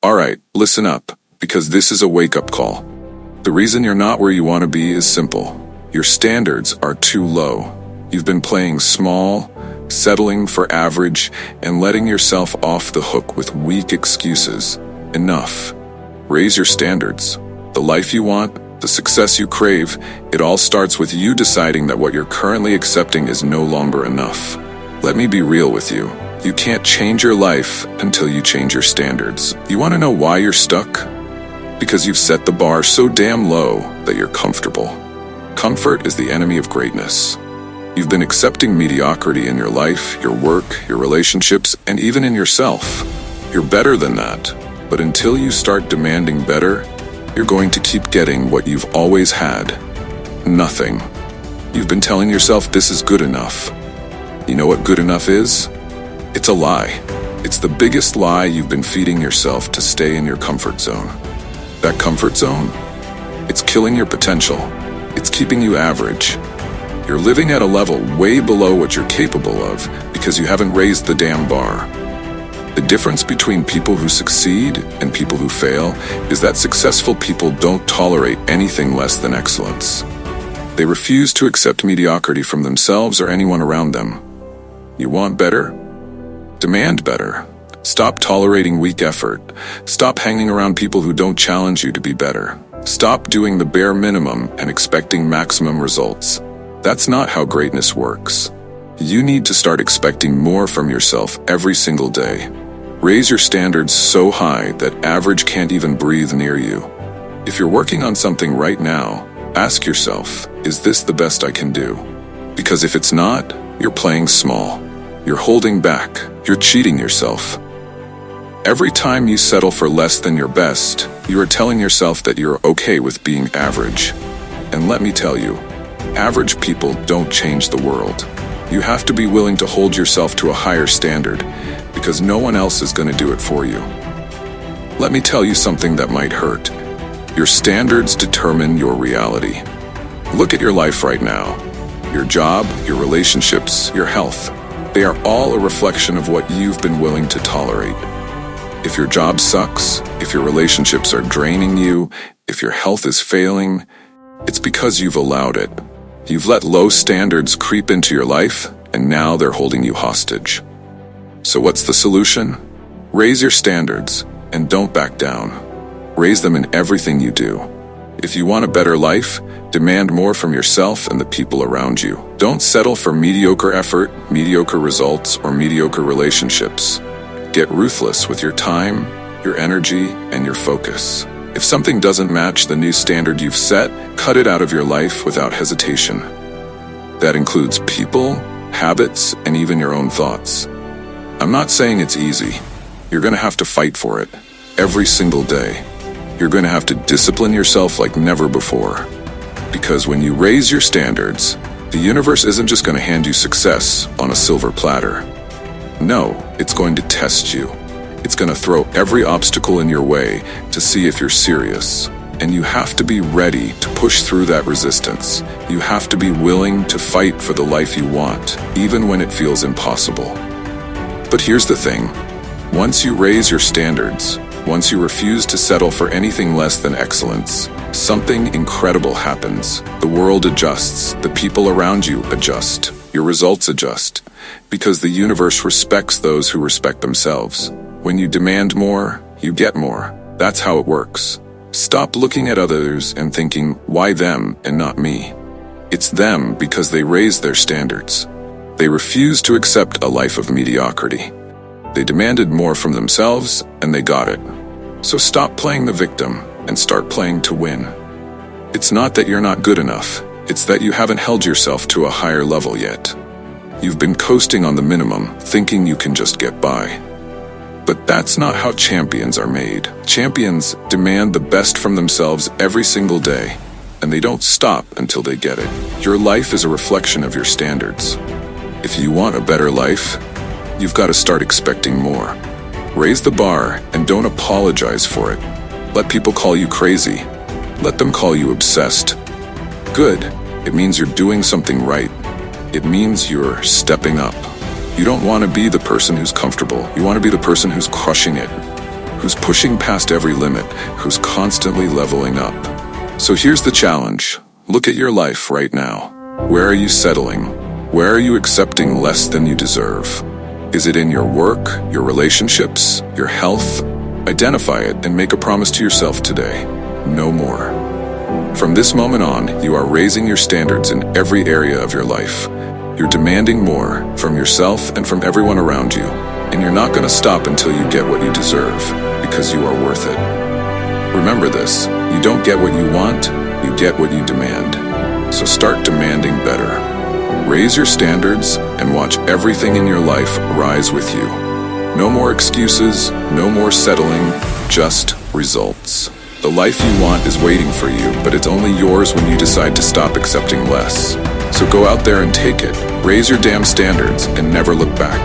Alright, listen up, because this is a wake-up call. The reason you're not where you want to be is simple. Your standards are too low. You've been playing small, settling for average, and letting yourself off the hook with weak excuses. Enough. Raise your standards. The life you want, the success you crave, it all starts with you deciding that what you're currently accepting is no longer enough. Let me be real with you. You can't change your life until you change your standards. You want to know why you're stuck? Because you've set the bar so damn low that you're comfortable. Comfort is the enemy of greatness. You've been accepting mediocrity in your life, your work, your relationships, and even in yourself. You're better than that. But until you start demanding better, you're going to keep getting what you've always had. Nothing. You've been telling yourself this is good enough. You know what good enough is? It's a lie. It's the biggest lie you've been feeding yourself to stay in your comfort zone. That comfort zone? It's killing your potential. It's keeping you average. You're living at a level way below what you're capable of because you haven't raised the damn bar. The difference between people who succeed and people who fail is that successful people don't tolerate anything less than excellence. They refuse to accept mediocrity from themselves or anyone around them. You want better? Demand better. Stop tolerating weak effort. Stop hanging around people who don't challenge you to be better. Stop doing the bare minimum and expecting maximum results. That's not how greatness works. You need to start expecting more from yourself every single day. Raise your standards so high that average can't even breathe near you. If you're working on something right now, ask yourself, is this the best I can do? Because if it's not, you're playing small. You're holding back. You're cheating yourself. Every time you settle for less than your best, you are telling yourself that you're okay with being average. And let me tell you, average people don't change the world. You have to be willing to hold yourself to a higher standard, because no one else is going to do it for you. Let me tell you something that might hurt. Your standards determine your reality. Look at your life right now. Your job, your relationships, your health. They are all a reflection of what you've been willing to tolerate. If your job sucks, if your relationships are draining you, if your health is failing, it's because you've allowed it. You've let low standards creep into your life, and now they're holding you hostage. So what's the solution? Raise your standards, and don't back down. Raise them in everything you do. If you want a better life, demand more from yourself and the people around you. Don't settle for mediocre effort, mediocre results, or mediocre relationships. Get ruthless with your time, your energy, and your focus. If something doesn't match the new standard you've set, cut it out of your life without hesitation. That includes people, habits, and even your own thoughts. I'm not saying it's easy. You're going to have to fight for it every single day. You're going to have to discipline yourself like never before. Because when you raise your standards, the universe isn't just going to hand you success on a silver platter. No, it's going to test you. It's going to throw every obstacle in your way to see if you're serious. And you have to be ready to push through that resistance. You have to be willing to fight for the life you want, even when it feels impossible. But here's the thing. Once you raise your standards, once you refuse to settle for anything less than excellence, something incredible happens. The world adjusts, the people around you adjust, your results adjust, because the universe respects those who respect themselves. When you demand more, you get more. That's how it works. Stop looking at others and thinking, why them and not me? It's them because they raised their standards. They refused to accept a life of mediocrity. They demanded more from themselves, and they got it. So stop playing the victim and start playing to win. It's not that you're not good enough. It's that you haven't held yourself to a higher level yet. You've been coasting on the minimum, thinking you can just get by. But that's not how champions are made. Champions demand the best from themselves every single day, and they don't stop until they get it. Your life is a reflection of your standards. If you want a better life, you've got to start expecting more. Raise the bar and don't apologize for it. Let people call you crazy. Let them call you obsessed. Good. It means you're doing something right. It means you're stepping up. You don't want to be the person who's comfortable. You want to be the person who's crushing it, who's pushing past every limit, who's constantly leveling up. So here's the challenge. Look at your life right now. Where are you settling? Where are you accepting less than you deserve? Is it in your work, your relationships, your health? Identify it and make a promise to yourself today. No more. From this moment on, you are raising your standards in every area of your life. You're demanding more from yourself and from everyone around you. And you're not going to stop until you get what you deserve, because you are worth it. Remember this, you don't get what you want, you get what you demand. So start demanding better. Raise your standards and watch everything in your life rise with you. No more excuses, no more settling, just results. The life you want is waiting for you, but it's only yours when you decide to stop accepting less. So go out there and take it. Raise your damn standards and never look back.